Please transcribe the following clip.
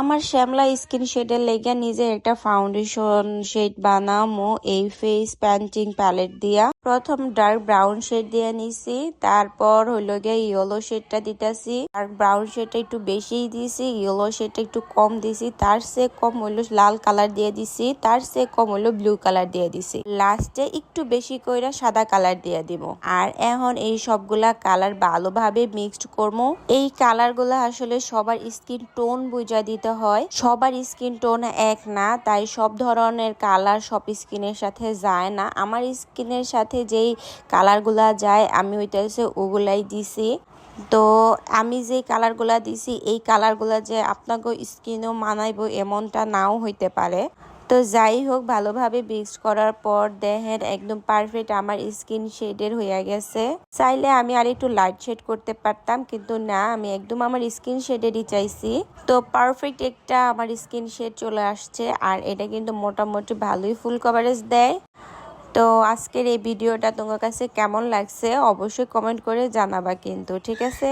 আমার শ্যামলা স্কিন শেডের লেগে নিজে একটা ফাউন্ডেশন শেড বানামো এই ফেস পেন্টিং প্যালেট দিয়া। প্রথম ডার্ক ব্রাউন শেড দিয়ে নিছি, তারপর হইলো গিয়ে ইয়েলো শেডটা দিতেছি। ডার্ক ব্রাউন শেডটা একটু বেশি দিছি, ইয়েলো শেডটা একটু কম দিছি, তার চেয়ে কম হইলো লাল কালার দিয়ে দিছি, তার চেয়ে কম হইলো ব্লু কালার দিয়ে দিছি। লাস্টে একটু বেশি কইরা সাদা কালার দিয়ে দিব। আর এখন এই সবগুলা কালার ভালোভাবে মিক্সড করবো। এই কালার গুলা আসলে সবার স্কিন টোন বুঝা দিতে হয়। সবার স্কিন টোন এক না, তাই সব ধরনের কালার সব স্কিনের সাথে যায় না। আমার স্কিনের সাথে যেই কালারগুলা যায় আমি ওগুলাই দিছি। তো আমি যে কালারগুলা দিছি এই কালারগুলা যে আপনাকে স্কিনও মানাইবো এমনটা নাও হইতে পারে। তো যাই হোক, ভালোভাবে মিক্স করার পর দেখেন একদম পারফেক্ট আমার স্কিন শেডের হয়ে গেছে। চাইলে আমি আর একটু লাইট শেড করতে পারতাম, কিন্তু না, আমি একদম আমার স্কিন শেডেরই চাইছি। তো পারফেক্ট একটা আমার স্কিন শেড চলে আসছে, আর এটা কিন্তু মোটামুটি ভালোই ফুল কভারেজ দেয়। তো আজকের এই ভিডিওটা তোমার কাছে কেমন লাগছে অবশ্যই কমেন্ট করে জানাবা কিন্তু, ঠিক আছে।